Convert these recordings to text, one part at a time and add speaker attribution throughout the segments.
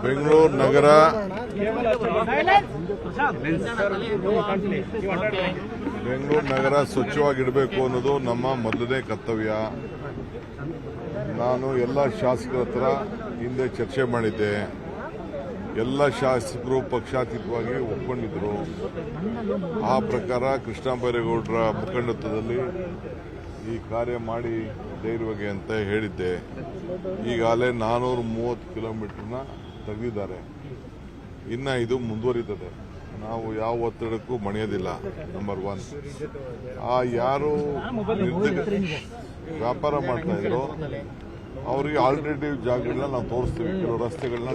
Speaker 1: ಬೆಂಗಳೂರು ನಗರ ಸ್ವಚ್ಛವಾಗಿಡಬೇಕು ಅನ್ನೋದು ನಮ್ಮ ಮೊದಲನೇ ಕರ್ತವ್ಯ. ನಾನು ಎಲ್ಲ ಶಾಸಕರ ಹತ್ರ ಹಿಂದೆ ಚರ್ಚೆ ಮಾಡಿದ್ದೆ. ಎಲ್ಲ ಶಾಸಕರು ಪಕ್ಷಾತೀತವಾಗಿ ಒಪ್ಕೊಂಡಿದ್ರು. ಆ ಪ್ರಕಾರ ಕೃಷ್ಣ ಬೈರೇಗೌಡರ ಮುಖಂಡತ್ವದಲ್ಲಿ ಈ ಕಾರ್ಯ ಮಾಡಿ ಧೈರ್ಯವಾಗಿ ಅಂತ ಹೇಳಿದ್ದೆ. ಈಗಾಗಲೇ 430 ಕಿಲೋಮೀಟರ್ನ ತೆಗೆದಿದ್ದಾರೆ. ಇನ್ನು ಇದು ಮುಂದುವರಿತದೆ. ನಾವು ಯಾವ ಒತ್ತಡಕ್ಕೂ ಮಣಿಯೋದಿಲ್ಲ. ನಂಬರ್ 1. ಯಾರು ವ್ಯಾಪಾರ ಮಾಡ್ತಾ ಇದ್ರು ಅವರಿಗೆ ಆಲ್ಟರ್ನೇಟಿವ್ ಜಾಗಗಳನ್ನ ನಾವು ತೋರಿಸ್ತೀವಿ. ಕೆಲವು ರಸ್ತೆಗಳನ್ನ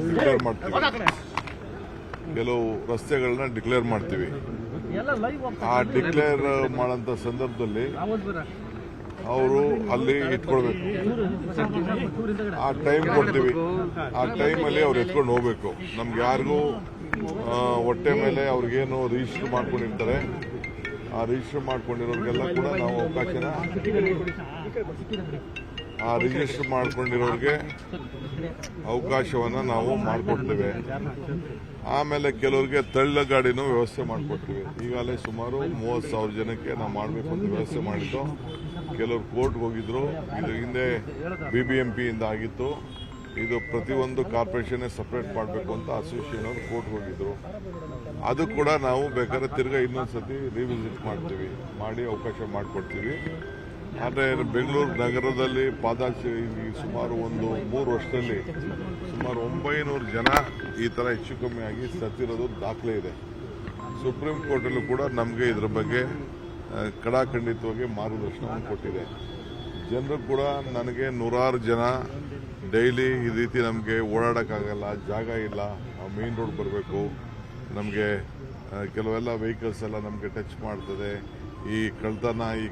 Speaker 1: ಡಿಕ್ಲೇರ್ ಮಾಡ್ತೀವಿ. ಆ ಡಿಕ್ಲೇರ್ ಮಾಡೋಂಥ ಸಂದರ್ಭದಲ್ಲಿ ಅವರು ಅಲ್ಲಿ ಇಟ್ಕೊಳ್ಬೇಕು. ಆ ಟೈಮ್ ಕೊಡ್ತೀವಿ. ಆ ಟೈಮಲ್ಲಿ ಅವ್ರು ಎತ್ಕೊಂಡು ಹೋಗ್ಬೇಕು. ನಮ್ಗೆ ಯಾರಿಗೂ ಹೊಟ್ಟೆ ಮೇಲೆ ಅವ್ರಿಗೇನು ರಿಜಿಸ್ಟರ್ ಮಾಡ್ಕೊಂಡಿರ್ತಾರೆ, ಆ ರಿಜಿಸ್ಟರ್ ಮಾಡ್ಕೊಂಡಿರೋರಿಗೆಲ್ಲ ಕೂಡ ನಾವು ರಿಜಿಸ್ಟರ್ ಮಾಡ್ಕೊಂಡಿರೋರಿಗೆ ಅವಕಾಶವನ್ನ ನಾವು ಮಾಡಿಕೊಡ್ತೇವೆ. ಆಮೇಲೆ ಕೆಲವರಿಗೆ ತಳ್ಳ ಗಾಡಿನೂ ವ್ಯವಸ್ಥೆ ಮಾಡಿಕೊಡ್ತೀವಿ. ಈಗಾಗಲೇ ಸುಮಾರು 30,000 ಜನಕ್ಕೆ ನಾವು ಮಾಡಬೇಕು ಅಂತ ವ್ಯವಸ್ಥೆ ಮಾಡಿದ್ದು. ಕೆಲವರು ಕೋರ್ಟ್ಗೆ ಹೋಗಿದ್ರು. ಇದು ಹಿಂದೆ BBMP ಇಂದ ಆಗಿತ್ತು. ಇದು ಪ್ರತಿಯೊಂದು ಕಾರ್ಪೊರೇಷನ್ ಸಪರೇಟ್ ಮಾಡಬೇಕು ಅಂತ ಅಸೋಸಿಯೇಷನ್ ಅವರು ಕೋರ್ಟ್ಗೆ ಹೋಗಿದ್ರು. ಅದು ಕೂಡ ನಾವು ಬೇಕಾದ್ರೆ ತಿರ್ಗಾ ಇನ್ನೊಂದ್ಸತಿ ರಿವಿಸಿಟ್ ಮಾಡ್ತೀವಿ, ಮಾಡಿ ಅವಕಾಶ ಮಾಡಿಕೊಡ್ತೀವಿ. ಆದರೆ ಬೆಂಗಳೂರು ನಗರದಲ್ಲಿ ಸುಮಾರು 3 ವರ್ಷದಲ್ಲಿ ಸುಮಾರು 900 ಜನ ಈ ತರ ಹೆಚ್ಚು ಕಮ್ಮಿ ಆಗಿ ಸತ್ತಿರೋದು ದಾಖಲೆ ಇದೆ. ಸುಪ್ರೀಂ ಕೋರ್ಟಲ್ಲೂ ಕೂಡ ನಮಗೆ ಇದರ ಬಗ್ಗೆ ಕಡಾಖಂಡಿತವಾಗಿ ಮಾರ್ಗದರ್ಶನವನ್ನು ಕೊಟ್ಟಿದೆ. ಜನರು ಕೂಡ ನನಗೆ 100 ಜನ ಡೈಲಿ ಈ ರೀತಿ ನಮಗೆ ಓಡಾಡೋಕ್ಕಾಗಲ್ಲ, ಜಾಗ ಇಲ್ಲ, ನಾವು ಮೇನ್ ರೋಡ್ ಬರಬೇಕು, ನಮಗೆ ಕೆಲವೆಲ್ಲ ವೆಹಿಕಲ್ಸ್ ಎಲ್ಲ ನಮಗೆ ಟಚ್ ಮಾಡ್ತದೆ, ಈ ಕಳ್ತನ, ಈ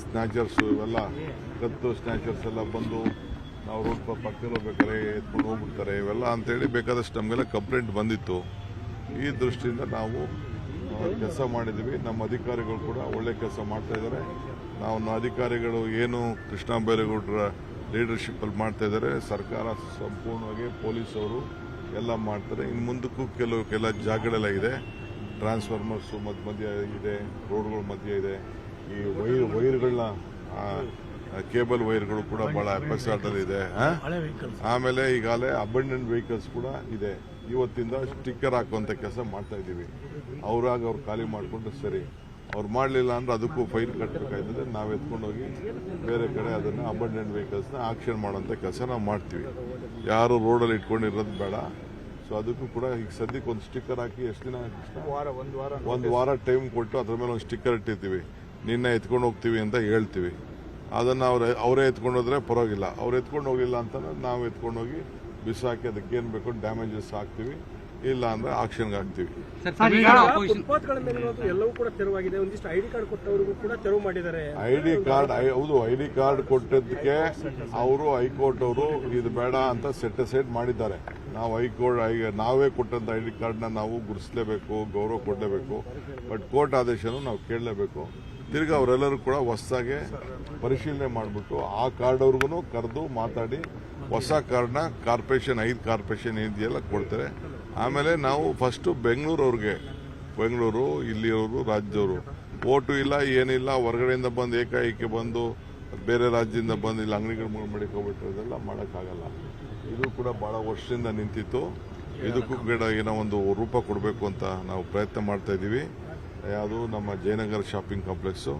Speaker 1: ಸ್ನ್ಯಾಚರ್ಸ್ ಇವೆಲ್ಲ ಕತ್ತು ಸ್ನ್ಯಾಚರ್ಸ್ ಎಲ್ಲ ಬಂದು ನಾವು ರೋಡ್ ಪಕ್ಕದಲ್ಲಿ ಹೋಗ್ಬೇಕಾದ್ರೆ ಎತ್ಕೊಂಡು ಹೋಗ್ಬಿಡ್ತಾರೆ, ಇವೆಲ್ಲ ಅಂತೇಳಿ ಬೇಕಾದಷ್ಟು ನಮಗೆಲ್ಲ ಕಂಪ್ಲೇಂಟ್ ಬಂದಿತ್ತು. ಈ ದೃಷ್ಟಿಯಿಂದ ನಾವು ಕೆಲಸ ಮಾಡಿದ್ದೀವಿ. ನಮ್ಮ ಅಧಿಕಾರಿಗಳು ಕೂಡ ಒಳ್ಳೆ ಕೆಲಸ ಮಾಡ್ತಾ ಇದ್ದಾರೆ. ನಾವು ಅಧಿಕಾರಿಗಳು ಏನು ಕೃಷ್ಣ ಬೈರೇಗೌಡರ ಲೀಡರ್ಶಿಪ್ಪಲ್ಲಿ ಮಾಡ್ತಾ ಇದ್ದಾರೆ. ಸರ್ಕಾರ ಸಂಪೂರ್ಣವಾಗಿ ಪೊಲೀಸ್ ಅವರು ಎಲ್ಲ ಮಾಡ್ತಾರೆ. ಇನ್ನು ಮುಂದಕ್ಕೂ ಕೆಲ ಜಾಗಗಳೆಲ್ಲ ಇದೆ. ಟ್ರಾನ್ಸ್ಫಾರ್ಮರ್ಸು ಮಧ್ಯ ಇದೆ, ರೋಡ್ಗಳ ಮಧ್ಯ ಇದೆ. ಈ ವೈರ್ಗಳನ್ನ ಕೇಬಲ್ ವೈರ್ಗಳು ಕೂಡ ಬಹಳ ಎಫೆಕ್ಟ್ ಇದೆ. ಆಮೇಲೆ ಈಗಾಗಲೇ ಅಬಂಡೆಂಟ್ ವೆಹಿಕಲ್ಸ್ ಕೂಡ ಇದೆ. ಇವತ್ತಿಂದ ಸ್ಟಿಕ್ಕರ್ ಹಾಕುವಂತ ಕೆಲಸ ಮಾಡ್ತಾ ಇದ್ದೀವಿ. ಅವ್ರು ಖಾಲಿ ಮಾಡಿಕೊಂಡು ಸರಿ, ಅವ್ರು ಮಾಡಲಿಲ್ಲ ಅಂದ್ರೆ ಅದಕ್ಕೂ ಫೈನ್ ಕಟ್ಟಬೇಕಾಯ್ತದೆ. ನಾವು ಎತ್ಕೊಂಡೋಗಿ ಬೇರೆ ಕಡೆ ಅದನ್ನ ಅಬಂಡೆಂಟ್ ವೆಹಿಕಲ್ಸ್ನ ಆಕ್ಷನ್ ಮಾಡುವಂತ ಕೆಲಸ ನಾವು ಮಾಡ್ತೀವಿ. ಯಾರು ರೋಡಲ್ಲಿ ಇಟ್ಕೊಂಡಿರೋದು ಬೇಡ. ಸೊ ಅದಕ್ಕೂ ಕೂಡ ಈಗ ಸದ್ಯಕ್ಕೆ ಒಂದು ಸ್ಟಿಕ್ಕರ್ ಹಾಕಿ ಎಷ್ಟು ದಿನ, ಒಂದು ವಾರ ಟೈಮ್ ಕೊಟ್ಟು ಅದ್ರ ಮೇಲೆ ಒಂದು ಸ್ಟಿಕ್ಕರ್ ಇಟ್ಟಿರ್ತೀವಿ. ನಿನ್ನೆ ಎತ್ಕೊಂಡು ಹೋಗ್ತೀವಿ ಅಂತ ಹೇಳ್ತೀವಿ. ಅದನ್ನು ಅವರೇ ಎತ್ಕೊಂಡು ಹೋದ್ರೆ ಪರವಾಗಿಲ್ಲ. ಅವ್ರು ಎತ್ಕೊಂಡು ಹೋಗಿಲ್ಲ ಅಂತಂದ್ರೆ ನಾವು ಎತ್ಕೊಂಡೋಗಿ ಬಿಸಾಕಿ ಅದಕ್ಕೇನು ಬೇಕು ಡ್ಯಾಮೇಜಸ್ ಹಾಕ್ತೀವಿ. ಇಲ್ಲ ಅಂದ್ರೆ ಆಕ್ಷನ್ಗೆ ಹಾಕ್ತೀವಿ.
Speaker 2: ಎಲ್ಲವೂ ಕೂಡ ತೆರವಾಗಿದೆ. ಒಂದಿಷ್ಟು ಐಡಿ ಕಾರ್ಡ್ ಕೊಟ್ಟವರಿಗೂ ಕೂಡ ತೆರವು ಮಾಡಿದ್ದಾರೆ.
Speaker 1: ಹೌದು, ಐಡಿ ಕಾರ್ಡ್ ಕೊಟ್ಟದಕ್ಕೆ ಅವರು ಹೈಕೋರ್ಟ್ ಅವರು ಇದು ಬೇಡ ಅಂತ ಸೆಟ್ ಮಾಡಿದ್ದಾರೆ. ನಾವು ನಾವೇ ಕೊಟ್ಟಂತ ಐಡಿ ಕಾರ್ಡ್ನ ನಾವು ಗುರುತಿಸಲೇಬೇಕು, ಗೌರವ ಕೊಡಲೇಬೇಕು. ಬಟ್ ಕೋರ್ಟ್ ಆದೇಶನೂ ನಾವು ಕೇಳಲೇಬೇಕು. ತಿರ್ಗಿ ಅವರೆಲ್ಲರೂ ಕೂಡ ಹೊಸದಾಗಿ ಪರಿಶೀಲನೆ ಮಾಡಿಬಿಟ್ಟು ಆ ಕಾರ್ಡ್ ಅವ್ರಿಗೂ ಕರೆದು ಮಾತಾಡಿ ಹೊಸ ಕಾರ್ಡ್ನ ಕಾರ್ಪೊರೇಷನ್ 5 ಕಾರ್ಪೊರೇಷನ್ ಇದೆಯಲ್ಲ ಕೊಡ್ತಾರೆ. ಆಮೇಲೆ ನಾವು ಫಸ್ಟ್ ಬೆಂಗಳೂರು ಇಲ್ಲಿಯವರು ರಾಜ್ಯದವರು ಓಟು ಇಲ್ಲ, ಏನಿಲ್ಲ, ಹೊರಗಡೆಯಿಂದ ಬಂದು ಏಕಾಏಕಿ ಬಂದು ಬೇರೆ ರಾಜ್ಯದಿಂದ ಬಂದು ಇಲ್ಲಿ ಅಂಗಡಿಗಳು ಮಡಿಕೋಬಿಟ್ರೆ ಇದೆಲ್ಲ ಮಾಡೋಕ್ಕಾಗಲ್ಲ. ಇದು ಕೂಡ ಬಹಳ ವರ್ಷದಿಂದ ನಿಂತಿತ್ತು. ಇದಕ್ಕೂ ಕೂಡ ಏನೋ ಒಂದು ರೂಪ ಕೊಡಬೇಕು ಅಂತ ನಾವು ಪ್ರಯತ್ನ ಮಾಡ್ತಾ ಇದ್ದೀವಿ. ಯಾವುದು ನಮ್ಮ ಜಯನಗರ ಶಾಪಿಂಗ್ ಕಾಂಪ್ಲೆಕ್ಸು,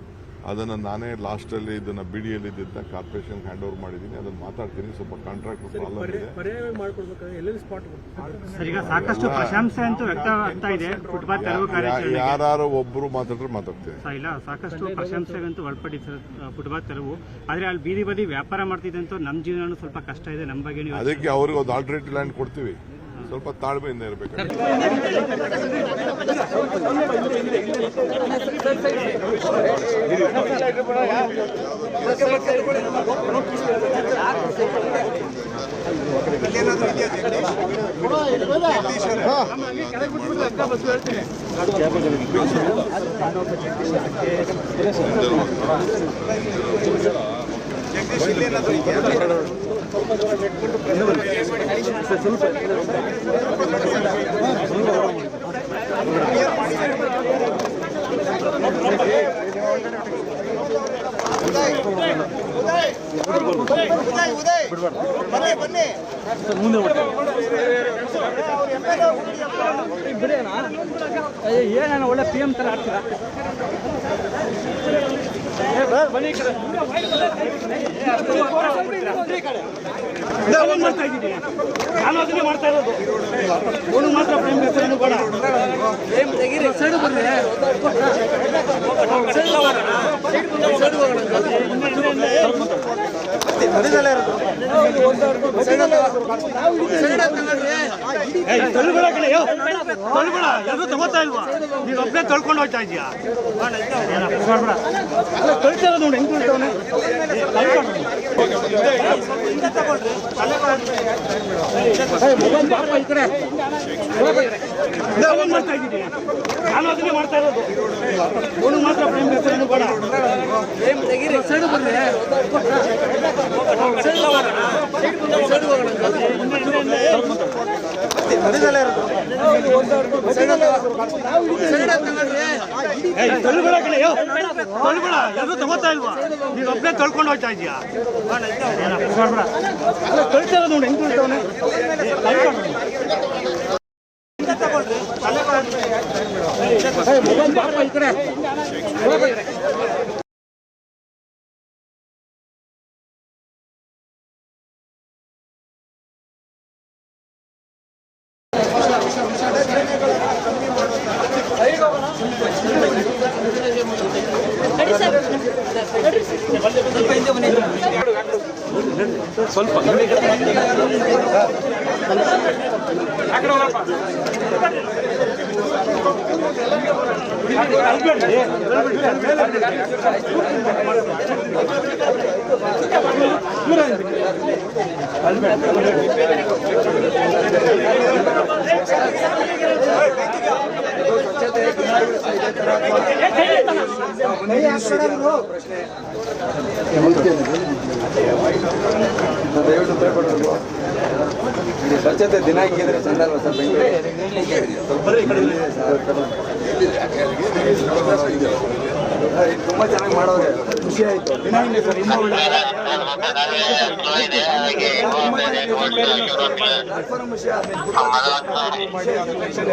Speaker 1: ಅದನ್ನು ನಾನೇ ಲಾಸ್ಟಲ್ಲಿ ಇದನ್ನ BDಯಲ್ಲಿ ಇದ್ದಿದ್ದ ಕಾರ್ಪೊರೇಷನ್ ಹ್ಯಾಂಡ್ ಓವರ್ ಮಾಡಿದ್ದೀನಿ. ಅದನ್ನು ಮಾತಾಡ್ತೀನಿ. ಸ್ವಲ್ಪ ಕಾಂಟ್ರಾಕ್ಟ್ ಪ್ರಾಬ್ಲಮ್ ಇದೆ. ಯಾರು ಒಬ್ಬರು ಮಾತಾಡಿದ್ರೆ ಮಾತಾಡ್ತೀನಿ.
Speaker 3: ಸಾಕಷ್ಟು ಪ್ರಶಂಸೆಗಂತೂ ಒಳಪಡಿಸ ಫುಟ್ಪಾತ್ ತೆರವು. ಆದ್ರೆ ಅಲ್ಲಿ ಬೀದಿ ಬದಿ ವ್ಯಾಪಾರ ಮಾಡ್ತಿದ್ದೆ ಅಂತ ನಮ್ಮ ಜೀವನ ಸ್ವಲ್ಪ ಕಷ್ಟ ಇದೆ. ನಮ್ಮ ಬಗ್ಗೆ
Speaker 1: ಅದಕ್ಕೆ ಅವ್ರಿಗೆ ಒಂದು ಆಲ್ಟರ್ನೇಟಿವ್ ಲ್ಯಾಂಡ್ ಕೊಡ್ತೀವಿ. ಸ್ವಲ್ಪ ತಾಳ್ಮೆಯಿಂದ ಇರಬೇಕು.
Speaker 3: ಏನ ಒಳ್ಳೆ PM ತರ ಆಗ್ತೀರಾ ಬನ್ನಿ ಈ ಕಡೆ ಮಾಡ್ತಾ ಇದ್ದೀನಿ ನಾನು ಅದನ್ನೇ ಮಾಡ್ತಾ ಇರೋದು ಅವನು ಮಾತ್ರ ಪ್ರೇಮ್ ಬೇಕು ಬೇಡ ಸೈಡ್ ಬರ್ರಿ ತೊಳ್ಬೇಡ ಕಣೆಯೋ ತೊಳ್ಬೇಡ ಎಲ್ಲರೂ ತಗೋತಾ ಇಲ್ವಾ ನೀನು ಒಬ್ಬನೇ ತೊಳ್ಕೊಂಡು ಹೋಗ್ತಾ ಇದೀಯಾ ತೊಳಿತಾ ಇರೋದು ನೋಡಿ ಹೆಂಗ್ ತೊಳಿತಾವನೆ ಮಾಡ್ತಾ ಇದ್ದೀನಿ ನಾನು ಅದನ್ನೇ ಮಾಡ್ತಾ ಇರೋದು ಅವನು ಮಾತ್ರ ಪ್ರೇಮ್ ಬೇಕು ಬೇಡ ಸೈಡ್ ಬರ್ರಿ ತೊಳ್ಬೇಡ ಕಣೆಯೋ ತೊಳ್ಬೇಡ ಎಲ್ಲರೂ ತಗೋತಾ ಇಲ್ವಾ ನೀನು ಒಬ್ಬನೇ ತೊಳ್ಕೊಂಡು ಹೋಗ್ತಾ ಇದೀಯಾ ತೊಳಿತಾ ಇರೋದು ನೋಡಿ ಹೆಂಗ್ ತೊಳಿತಾವನೆ ಈ ಕಡೆ ಸ್ವಲ್ಪ
Speaker 4: ಸ್ವಚ್ಛತೆ ದಿನ ಹಿಂಗಿದ್ರೆ ಚಂದ ಅಲ್ವಾ ಸರ್ ತುಂಬಾ ಚೆನ್ನಾಗಿ ಮಾಡೋರೆ ಖುಷಿ ಆಯ್ತು ದಿನ ಹಿಂಗೆ ಸರ್ ಇನ್ನೂ ಒಳ್ಳೆ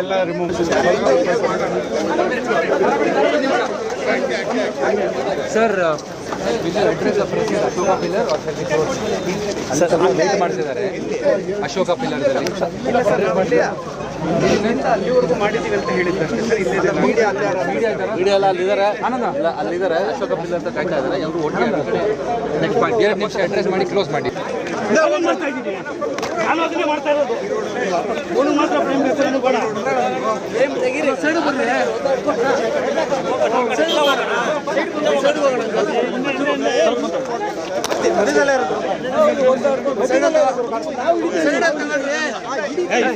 Speaker 4: ಎಲ್ಲ ರಿಮೂವ್ ಸರ್ ಮಾಡ್ತಿದ್ದಾರೆ ಅಶೋಕ ಪಿಲ್ಲರ್ದಲ್ಲಿ
Speaker 2: ಅಲ್ಲಿವರೆಗೂ ಮಾಡಿದ್ದೀವಿ ಅಂತ ಹೇಳಿದ್ದಾರೆ
Speaker 4: ಮೀಡಿಯಾ ಎಲ್ಲ ಅಲ್ಲಿದ್ದಾರೆ ಅಲ್ಲಿದ್ದಾರೆ ಅಶೋಕ ಪಿಲ್ಲರ್ ಅಂತ ಕಾಯ್ತಾ ಇದ್ದಾರೆ ಎಲ್ಲರೂ ಒಟ್ಟಿಗೆ ನೆಕ್ಸ್ಟ್ ಪಾಯಿಂಟ್ 2 ನಿಮಿಷ ಅಡ್ರೆಸ್ ಮಾಡಿ ಕ್ಲೋಸ್ ಮಾಡಿ
Speaker 3: ಮಾಡ್ತಾ ಇದ್ದೀನಿ ನಾನು ಅದನ್ನೇ ಮಾಡ್ತಾ ಇರೋದು ಅವನು ಮಾತ್ರ ಪ್ರೇಮ್ ಬೇಕು ಬೇಡ ಸೈಡ್ ಬರ್ರಿ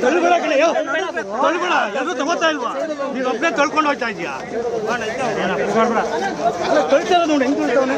Speaker 3: ತೊಳ್ಬೇಡ ಕಣೆಯೋ ತೊಳ್ಬೇಡ ಎಲ್ಲರೂ ತಗೋತಾ ಇಲ್ವಾ ನೀನು ಒಬ್ಬನೇ ತೊಳ್ಕೊಂಡು ಹೋಗ್ತಾ ಇದೀಯಾ ತೊಳಿತಾ ಇರೋದು ನೋಡಿ ಹೆಂಗ್ ತೊಳಿತಾವನೆ